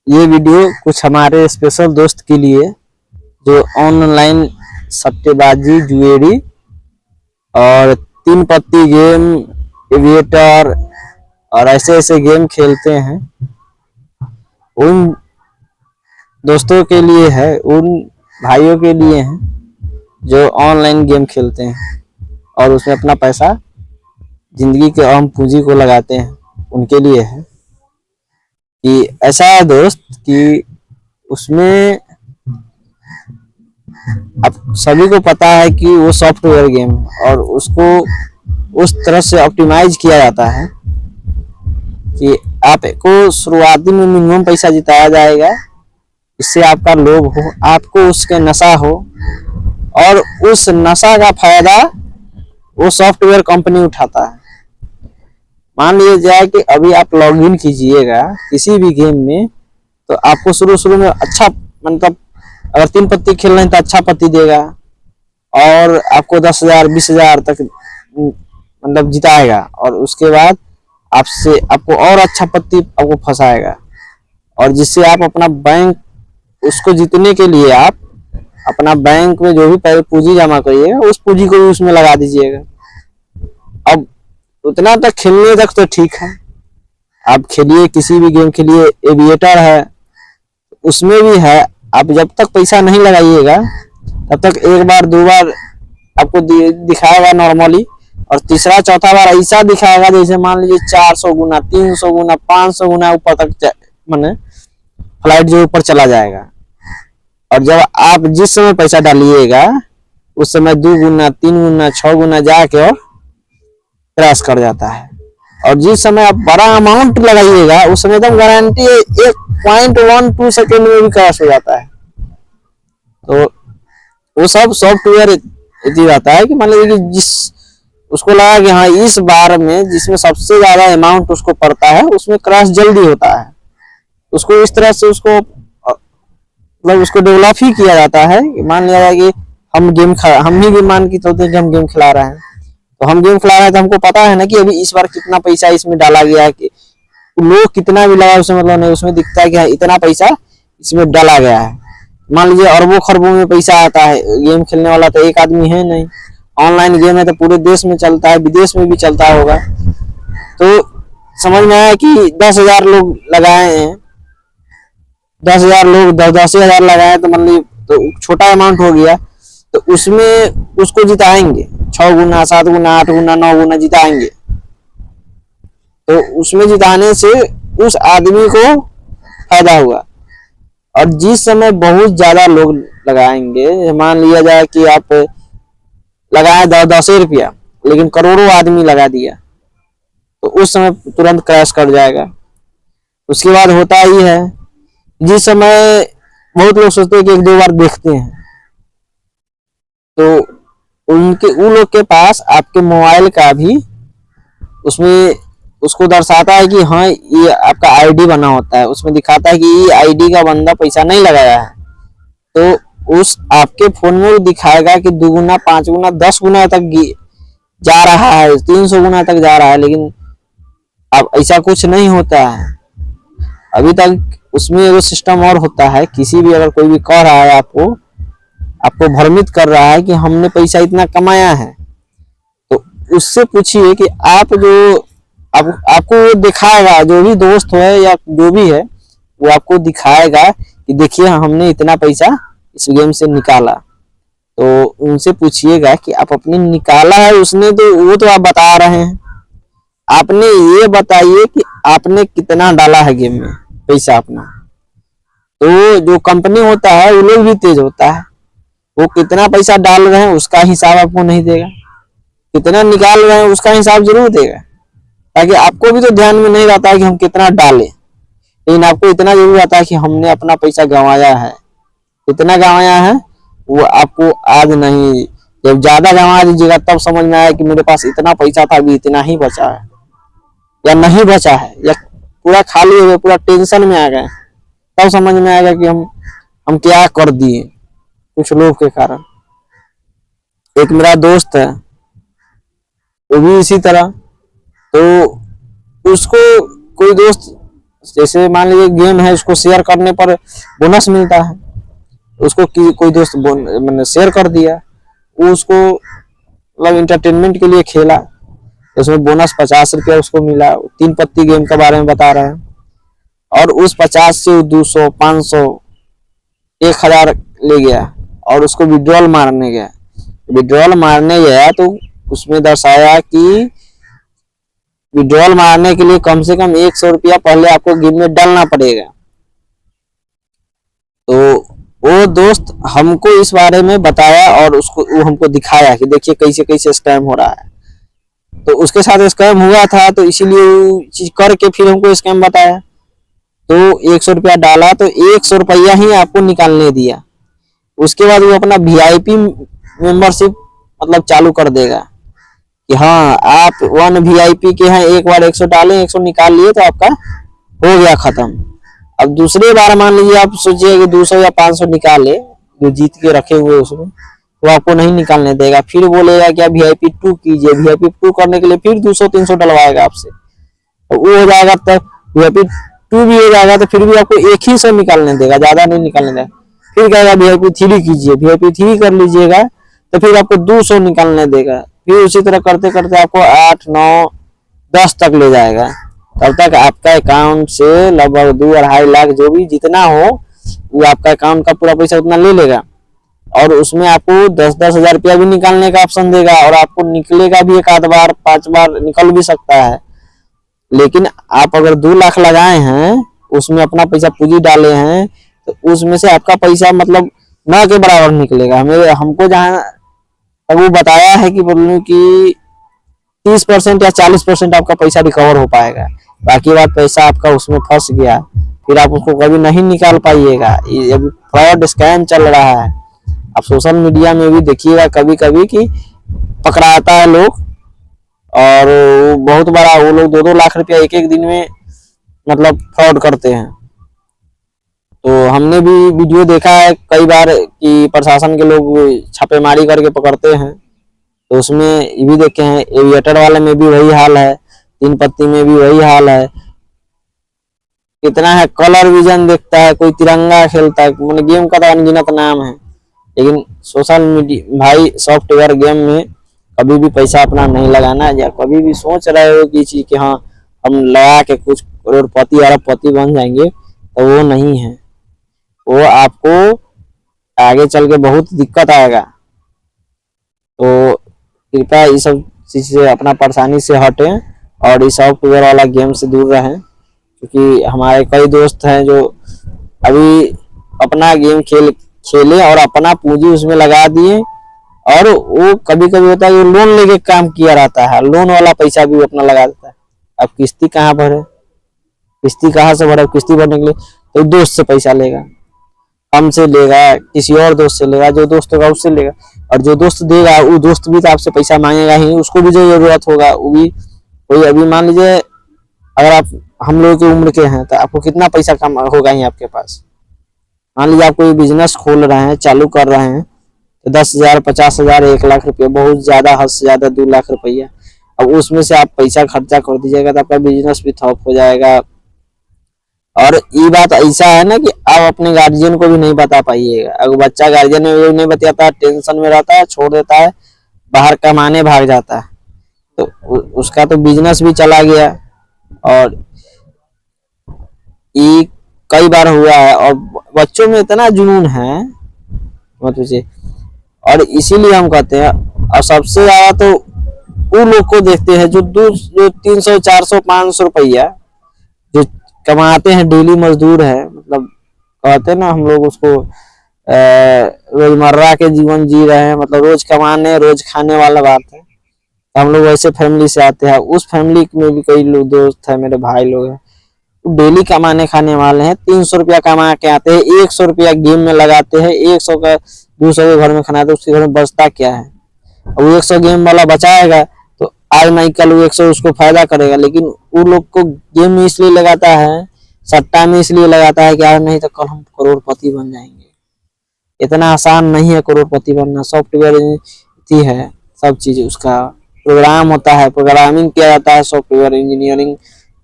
ये वीडियो कुछ हमारे स्पेशल दोस्त के लिए जो ऑनलाइन सट्टेबाजी, जुएरी और तीन पत्ती गेम, एविएटर और ऐसे ऐसे गेम खेलते हैं, उन दोस्तों के लिए है, उन भाइयों के लिए है जो ऑनलाइन गेम खेलते हैं और उसमें अपना पैसा, जिंदगी के अहम पूंजी को लगाते हैं। उनके लिए है कि ऐसा है दोस्त कि उसमें अब सभी को पता है कि वो सॉफ्टवेयर गेम और उसको उस तरह से ऑप्टिमाइज किया जाता है कि आपको शुरुआती में मिनिमम पैसा जिताया जाएगा, इससे आपका लोभ हो, आपको उसके नशा हो और उस नशा का फायदा वो सॉफ्टवेयर कंपनी उठाता है। मान लिया जाए कि अभी आप लॉगिन कीजिएगा किसी भी गेम में, तो आपको शुरू में अच्छा, मतलब अगर तीन पत्ती खेल रहे हैं तो अच्छा पत्ती देगा और आपको 10,000 20,000 तक मतलब जिताएगा और उसके बाद आपसे आपको और अच्छा पत्ती आपको फंसाएगा और जिससे आप अपना बैंक, उसको जीतने के लिए आप अपना बैंक में जो भी पूंजी जमा करिएगा उस पूंजी को भी उसमें लगा दीजिएगा। अब उतना तक खेलने तक तो ठीक है, आप खेलिए, किसी भी गेम खेलिए। एविएटर है, उसमें भी है, आप जब तक पैसा नहीं लगाइएगा तब तक एक बार दो बार आपको दिखाएगा नॉर्मली, और तीसरा चौथा बार ऐसा दिखाएगा जैसे मान लीजिए 400 गुना, 300 गुना, 500 गुना ऊपर तक, माने फ्लाइट जो ऊपर चला जाएगा। और जब आप जिस समय पैसा डालिएगा उस समय 2 गुना, 3 गुना, 6 गुना जाके और क्रैश कर जाता है। और जिस समय आप बड़ा अमाउंट लगाइएगा उस समय एकदम गारंटी 1.12 सेकेंड में भी क्रैश हो जाता है। तो वो सब सॉफ्टवेयर इतनी रहता है कि मान लीजिए कि जिस उसको लगा कि हाँ इस बार में जिसमें सबसे ज्यादा अमाउंट उसको पड़ता है उसमें क्रैश जल्दी होता है, उसको इस तरह से उसको मतलब उसको डेवलप ही किया जाता है। मान लिया जाए कि हम ही गेम मान के चलते हैं कि हम गेम खिला रहे हैं, तो हम गेम खिला रहे हैं तो हमको पता है ना कि अभी इस बार कितना पैसा इसमें डाला गया है, कि लोग कितना भी लगा उसमें मतलब नहीं, उसमें दिखता है कि हाँ इतना पैसा इसमें डाला गया है। मान लीजिए अरबों खरबों में पैसा आता है, गेम खेलने वाला तो एक आदमी है नहीं, ऑनलाइन गेम है तो पूरे देश में चलता है, विदेश में भी चलता होगा। तो समझ में आया कि 10,000 लोग लगाए हैं, 10,000 लोग 10,000 लगाए तो मान लीजिए तो छोटा अमाउंट हो गया, तो उसमें उसको जिताएंगे 6 गुना, 7 गुना, 8 गुना, 9 गुना जिताएंगे। तो उसमें जिताने से उस आदमी को फायदा हुआ। और जिस समय बहुत ज्यादा लोग लगाएंगे, मान लिया जाए कि आप लगाए 10 रुपया लेकिन करोड़ों आदमी लगा दिया, तो उस समय तुरंत क्रैश कर जाएगा। उसके बाद होता ही है, जिस समय बहुत लोग सोचते हैं कि 1-2 बार देखते हैं, तो उन लोग के पास आपके मोबाइल का भी उसमें उसको दर्शाता है कि हाँ ये आपका आईडी बना होता है, उसमें दिखाता है कि ये आईडी का बंदा पैसा नहीं लगाया है, तो उस आपके फोन में दिखाएगा कि 2 गुना, 5 गुना, 10 गुना तक जा रहा है, 300 गुना तक जा रहा है। लेकिन अब ऐसा कुछ नहीं होता है अभी तक। उसमें वो सिस्टम और होता है, किसी भी अगर कोई भी कह रहा है आपको भ्रमित कर रहा है कि हमने पैसा इतना कमाया है, तो उससे पूछिए कि आप जो आपको वो दिखाएगा, जो भी दोस्त है या जो भी है वो आपको दिखाएगा कि देखिए हमने इतना पैसा इस गेम से निकाला। तो उनसे पूछिएगा कि आप अपने निकाला है उसने, तो वो तो आप बता रहे हैं, आपने ये बताइए कि आपने कितना डाला है गेम में पैसा अपना। तो जो कंपनी होता है वो लोग भी तेज होता है, वो कितना पैसा डाल रहे हैं उसका हिसाब आपको नहीं देगा, कितना निकाल रहे हैं उसका हिसाब जरूर देगा, ताकि आपको भी तो ध्यान में नहीं रहता है कि हम कितना डालें, लेकिन आपको इतना जरूर आता है कि हमने अपना पैसा गंवाया है। कितना गंवाया है वो आपको आज नहीं, जब ज्यादा गंवा दीजिएगा तब समझ में आया कि मेरे पास इतना पैसा था, अभी इतना ही बचा है या नहीं बचा है, या पूरा खाली हो गया, पूरा टेंशन में आ गए, तब समझ में आएगा कि हम क्या कर दिए कुछ लोग के कारण। एक मेरा दोस्त है, वो भी इसी तरह, तो उसको कोई दोस्त जैसे मान लीजिए गेम है, उसको शेयर करने पर बोनस मिलता है, उसको कोई दोस्त मैंने शेयर कर दिया, वो उसको मतलब इंटरटेनमेंट के लिए खेला, उसमें बोनस 50 रुपया उसको मिला। 3 पत्ती गेम के बारे में बता रहे हैं, और उस 50 से 200 500 1000 ले गया और उसको विड्रॉल मारने गया। विड्रॉल मारने गया तो उसमें दर्शाया कि विड्रॉल मारने के लिए कम से कम 100 रुपया पहले आपको गेम में डालना पड़ेगा। तो वो दोस्त हमको इस बारे में बताया और उसको वो हमको दिखाया कि देखिए कैसे कैसे स्कैम हो रहा है। तो उसके साथ स्कैम हुआ था, तो इसीलिए वो चीज करके फिर हमको स्कैम बताया। तो 100 रुपया डाला तो 100 रुपया ही आपको निकालने दिया। उसके बाद वो अपना VIP मेंबरशिप मतलब चालू कर देगा कि हाँ आप 1 VIP के हैं, एक बार 100 डालें, 100 निकाल लिए तो आपका हो गया खत्म। अब दूसरे बार मान लीजिए आप सोचिए कि 200 या 500 निकाले जो जीत के रखे हुए उसमें, तो आपको नहीं निकालने देगा, फिर बोलेगा क्या VIP 2 कीजिए। VIP 2 करने के लिए फिर 200-300 डलवाएगा आपसे, तो वो हो जाएगा। तब VIP 2 भी हो जाएगा तो फिर भी आपको एक ही 100 निकालने देगा, ज्यादा नहीं निकालने देगा। फिर कहेगा VIP 3 कीजिए, VIP 3 कर लीजिएगा तो फिर आपको 200 निकालने देगा। फिर उसी तरह करते करते आपको 8 9 10 तक ले जाएगा। तब तक आपका अकाउंट से लगभग 2-2.5 लाख जो भी जितना हो वो आपका अकाउंट का पूरा पैसा उतना ले लेगा। और उसमें आपको 10-10 हजार रुपया भी निकालने का ऑप्शन देगा, और आपको निकलेगा भी 1 आध बार 5 बार निकल भी सकता है। लेकिन आप अगर 2 लाख लगाए हैं, उसमें अपना पैसा पूंजी डाले हैं, तो उसमें से आपका पैसा मतलब न के बराबर निकलेगा। हमको जहाँ तक वो बताया है कि बोलूँ कि 30% या 40% आपका पैसा रिकवर हो पाएगा, बाकी बात पैसा आपका उसमें फंस गया, फिर आप उसको कभी नहीं निकाल पाइएगा। ये अभी फ्रॉड स्कैम चल रहा है। आप सोशल मीडिया में भी देखिएगा कभी कभी कि पकड़ाता है लोग, और बहुत बड़ा वो लोग 2-2 लाख रुपया एक दिन में मतलब फ्रॉड करते हैं। तो हमने भी वीडियो देखा है कई बार कि प्रशासन के लोग छापेमारी करके पकड़ते हैं, तो उसमें ये भी देखे हैं। एविएटर वाले में भी वही हाल है, 3 पत्ती में भी वही हाल है। कितना है, कलर विजन देखता है, कोई तिरंगा खेलता है, मतलब गेम का तो अनगिनत नाम है। लेकिन सोशल मीडिया भाई सॉफ्टवेयर गेम में कभी भी पैसा अपना नहीं लगाना, या कभी भी सोच रहे हो कि चीज कि हाँ हम लगा के कुछ करोड़पति अरबपति बन जाएंगे, तो वो नहीं है। वो आपको आगे चल के बहुत दिक्कत आएगा। तो कृपया ये सब चीज से अपना परेशानी से हटें और इस सॉफ्टवेयर वाला गेम से दूर रहें, क्योंकि हमारे कई दोस्त हैं जो अभी अपना गेम खेले और अपना पूंजी उसमें लगा दिए, और वो कभी कभी होता है कि लोन लेके काम किया रहता है, लोन वाला पैसा भी अपना लगा देता है। अब किस्ती कहाँ भरे, किस्ती कहाँ से भरे? किस्ती भरने के लिए तो दोस्त से पैसा लेगा, हमसे लेगा, किसी और दोस्त से लेगा, जो दोस्त होगा उससे लेगा, और जो दोस्त देगा वो दोस्त भी तो आपसे पैसा मांगेगा ही, उसको भी जो जरूरत होगा वो भी कोई। अभी मान लीजिए अगर आप हम लोग की उम्र के हैं तो आपको कितना पैसा कम होगा ही आपके पास। मान लीजिए आप कोई बिजनेस खोल रहे हैं, चालू कर रहे हैं, तो 10,000 50,000 1 लाख रुपया, बहुत ज्यादा हद से ज्यादा 2 लाख रुपया। अब उसमें से आप पैसा खर्चा कर दीजिएगा तो आपका बिजनेस भी ठप हो जाएगा। और ये बात ऐसा है ना कि आप अपने गार्जियन को भी नहीं बता पाइएगा। अगर बच्चा गार्जियन में नहीं बताता, टेंशन में रहता है, छोड़ देता है, बाहर कमाने भाग जाता है, तो उसका तो बिजनेस भी चला गया। और ये कई बार हुआ है, और बच्चों में इतना जुनून है मत पूछिए। और इसीलिए हम कहते हैं, और सबसे ज्यादा तो वो लोग को देखते हैं जो 300 400 500 रुपया जो कमाते हैं, डेली मजदूर है, मतलब कहते हैं ना हम लोग उसको रोजमर्रा के जीवन जी रहे हैं, मतलब रोज कमाने रोज खाने वाला बात है। तो हम लोग वैसे फैमिली से आते हैं, उस फैमिली में भी कई लोग दोस्त है, मेरे भाई लोग हैं, डेली कमाने खाने वाले हैं। 300 रुपया कमा के आते हैं, 100 रुपया गेम में लगाते हैं, 100 का 200 के घर में खाना, तो उसके घर में बचता क्या है? वो 100 गेम वाला बचाएगा तो आज नहीं कल वो 100 उसको फायदा करेगा। लेकिन वो लोग को गेम में इसलिए लगाता है, सट्टा में इसलिए लगाता है कि आज नहीं तो कल हम करोड़पति बन जाएंगे। इतना आसान नहीं है करोड़पति बनना। सॉफ्टवेयर है सब चीज, उसका प्रोग्राम होता है, प्रोग्रामिंग किया जाता है, सॉफ्टवेयर इंजीनियरिंग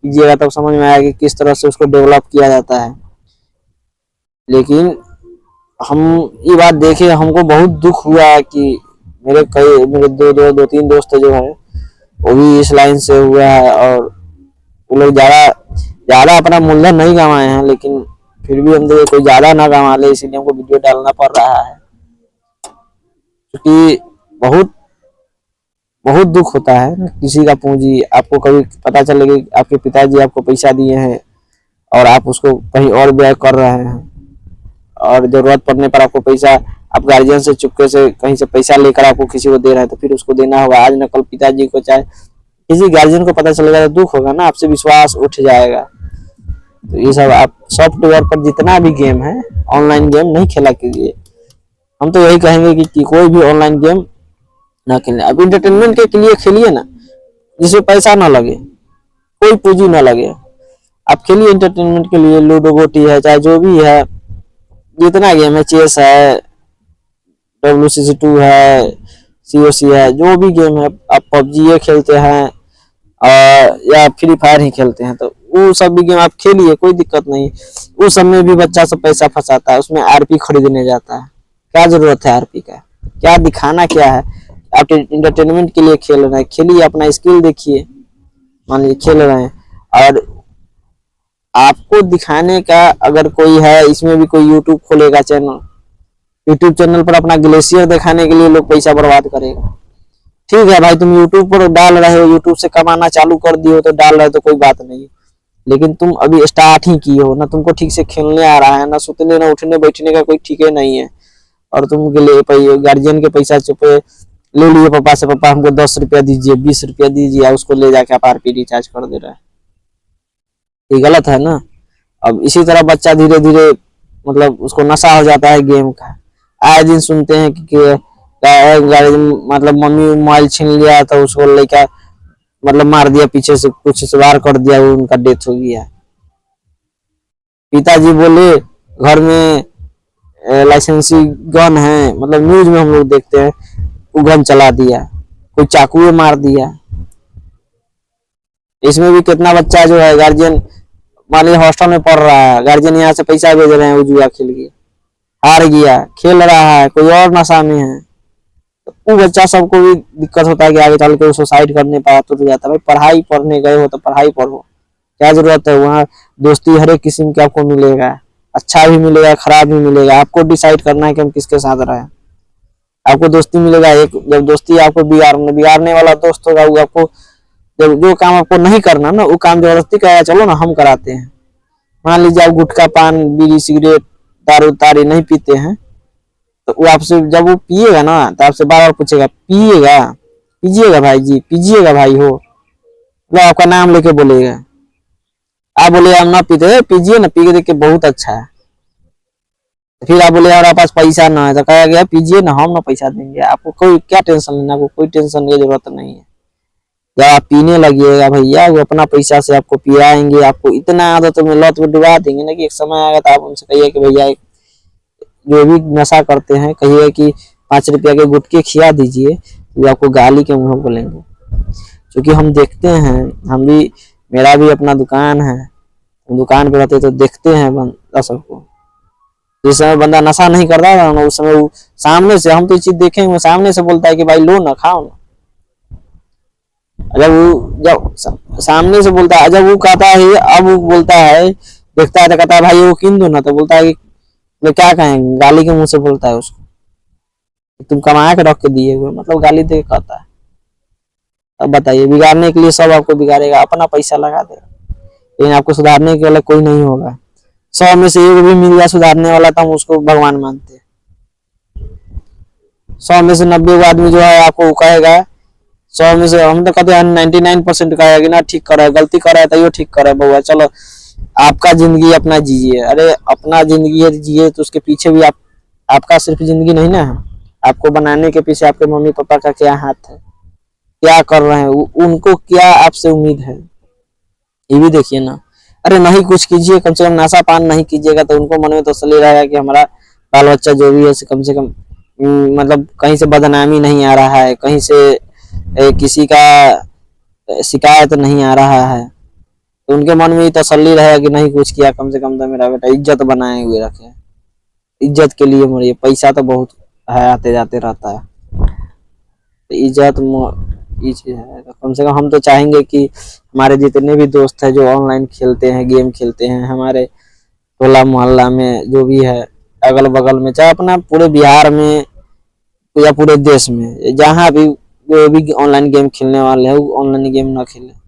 कीजिएगा तब समझ में आएगा कि किस तरह से उसको डेवलप किया जाता है। लेकिन हम ये बात देखे, हमको बहुत दुख हुआ कि मेरे दो तीन दोस्त जो है वो भी इस लाइन से हुआ है, और वो लोग ज्यादा ज्यादा अपना मूलधन नहीं कमाए हैं, लेकिन फिर भी हम देखे कोई ज्यादा ना कमा ले, इसीलिए हमको वीडियो डालना पड़ रहा है। क्योंकि बहुत बहुत दुख होता है किसी का पूंजी आपको कभी पता चले कि आपके पिताजी आपको पैसा दिए हैं और आप उसको कहीं और व्यय कर रहे हैं, और जरूरत पड़ने पर आपको पैसा, आप गार्जियन से चुपके से कहीं से पैसा लेकर आपको किसी को दे रहे हैं तो फिर उसको देना होगा। आज न कल पिताजी को चाहे किसी गार्जियन को पता चलेगा तो दुख होगा ना, आपसे विश्वास उठ जाएगा। तो ये सब आप सॉफ्टवेयर पर जितना भी गेम है, ऑनलाइन गेम नहीं खेला कीजिए। हम तो यही कहेंगे कि कोई भी ऑनलाइन गेम ना खेलें। अब इंटरटेनमेंट के लिए खेलिए ना, जिसमें पैसा ना लगे, कोई पूंजी ना लगे, आप खेलिए इंटरटेनमेंट के लिए। लूडो गोटी है, चाहे जो भी है, जितना गेम है, चेस है, WCC2 है, COC है, जो भी गेम है, आप PUBG खेलते हैं या फ्री फायर ही खेलते हैं, तो वो सब भी गेम आप खेलिए, कोई दिक्कत नहीं। उस सब में भी बच्चा सब पैसा फंसाता है, उसमें RP खरीदने जाता है। क्या जरूरत है RP का? क्या दिखाना क्या है? आप इंटरटेनमेंट के लिए खेल रहे हैं, खेलिए, अपना स्किल देखिए। मान लीजिए खेल रहे हैं और आपको दिखाने का अगर कोई है, इसमें भी कोई यूट्यूब खोलेगा चैनल, यूट्यूब चैनल पर अपना ग्लेशियर दिखाने के लिए लोग पैसा बर्बाद करेगा। ठीक है भाई, तुम यूट्यूब पर डाल रहे हो, यूट्यूब से कमाना चालू कर दिए हो तो डाल रहे हो तो कोई बात नहीं, लेकिन तुम अभी स्टार्ट ही की हो ना, तुमको ठीक से खेलने आ रहा है ना, सुतने ना उठने बैठने का कोई ठीक है नहीं है, और तुम गार्जियन के पैसा चुपे ले लिए पापा से, पापा हमको 10 रुपया दीजिए, 20 रुपया दीजिए, उसको ले जाके आप RP रिचार्ज कर दे रहे हैं। ये गलत है ना। अब इसी तरह बच्चा धीरे धीरे मतलब उसको नशा हो जाता है गेम का। आए दिन सुनते हैं कि मतलब मम्मी मोबाइल छीन लिया तो उसको लेकर मतलब मार दिया, पीछे से कुछ से वार कर दिया, उनका डेथ हो गया। पिताजी बोले घर में लाइसेंसी गन है, मतलब न्यूज में हम लोग देखते हैं, वो गन चला दिया, कोई चाकू मार दिया। इसमें भी कितना बच्चा जो है, गार्जियन मान लीजिए हॉस्टल में पढ़ रहा है, गार्जियन यहाँ से पैसा भेज रहे हैं, वो जुआ खेल गया, हार गया, खेल रहा है, कोई और नशा में है, तो वो बच्चा सबको भी दिक्कत होता है कि आगे चल के सुसाइड करने पाया तो जाता है। भाई पढ़ाई पढ़ने गए हो तो पढ़ाई पढ़ो, क्या जरूरत है? वहाँ दोस्ती हर एक किस्म के आपको मिलेगा, अच्छा भी मिलेगा, खराब भी मिलेगा, आपको डिसाइड करना है कि हम किसके साथ रहे। आपको दोस्ती मिलेगा, एक जब दोस्ती आपको बिगाड़ने वाला दोस्त होगा, वो आपको जब जो काम आपको नहीं करना ना, वो काम जबरदस्ती कराया, चलो ना हम कराते हैं। मान लीजिए आप गुटखा पान बीड़ी सिगरेट दारू तारी नहीं पीते हैं, तो वो आपसे जब वो पिएगा ना तो आपसे बार बार पूछेगा, पिएगा? पीजिएगा भाई जी, पीजिएगा भाई हो, मतलब आपका नाम लेके बोलेगा। आप बोले हम ना पीते, पीजिए ना, पी के देखिए बहुत अच्छा है। फिर आप बोले हमारे पास पैसा ना है, तो कहा गया पीजिए ना, हम ना पैसा देंगे आपको, कोई क्या टेंशन लेना, आपको कोई टेंशन की जरूरत नहीं है। जब आप पीने लगिएगा भैया, वो अपना पैसा से आपको पियाएंगे, आपको इतना आदत में लत में डुबा देंगे ना कि एक समय आएगा तो आप उनसे कहिए कि भैया जो भी नशा करते हैं, कहिए कि 5 रुपया के गुटके खिला दीजिए, वो आपको गाली के मुंह बोलेंगे। क्योंकि हम देखते हैं, हम भी, मेरा भी अपना दुकान है, दुकान पे रहते तो देखते हैं बंदा सबको। जिस समय बंदा नशा नहीं करता था ना, उस समय वो सामने से, हम तो ये चीज देखेंगे, सामने से बोलता है कि भाई लो ना, खाओ ना। जब सामने से बोलता है, जब वो कहता है, अब वो बोलता है, देखता है तो कहता है भाई वो किन दो ना, तो बोलता है कि तो क्या कहेंगे, गाली के मुंह से बोलता है उसको, तुम कमा के रख के दिए हुए, मतलब गाली दे के कहता है। अब बताइए, बिगाड़ने के लिए सब आपको बिगाड़ेगा, अपना पैसा लगा देगा, लेकिन आपको सुधारने के लिए कोई नहीं होगा। 100 में से एक भी मिल गया सुधारने वाला तो हम उसको भगवान मानते हैं। 100 में से 90 आदमी जो है आपको कहेगा, 100 में से हम तो कहते हैं 99% कहेगा कि ना ठीक कर रहा है, गलती कर रहा है तो ठीक कर रहा है बउआ, चलो आपका जिंदगी अपना जिए। अरे अपना जिंदगी जिए तो उसके पीछे भी आपका सिर्फ जिंदगी नहीं ना है, आपको बनाने के पीछे आपके मम्मी पापा का क्या हाथ है, क्या कर रहे हैं, उनको क्या आपसे उम्मीद है, ये भी देखिए ना। अरे नहीं कुछ कीजिए, कम से कम नशा पान नहीं कीजिएगा तो उनको मन में तसल्ली रहेगा कि हमारा बाल बच्चा जो भी है कम से कम मतलब कहीं से बदनामी नहीं आ रहा है, कहीं से किसी का शिकायत नहीं आ रहा है, तो उनके मन में ही तसल्ली रहेगा कि नहीं कुछ किया, कम से कम तो मेरा बेटा इज्जत बनाए हुए रखे, इज्जत के लिए मरिए। पैसा तो बहुत है, आते जाते रहता है, तो इज्जत ये चीज है। तो कम से कम हम तो चाहेंगे कि हमारे जितने भी दोस्त हैं जो ऑनलाइन खेलते हैं, गेम खेलते हैं, हमारे टोला मोहल्ला में जो भी है, अगल बगल में, चाहे अपना पूरे बिहार में या पूरे देश में, जहाँ भी जो भी ऑनलाइन गेम खेलने वाले हैं वो ऑनलाइन गेम ना खेले।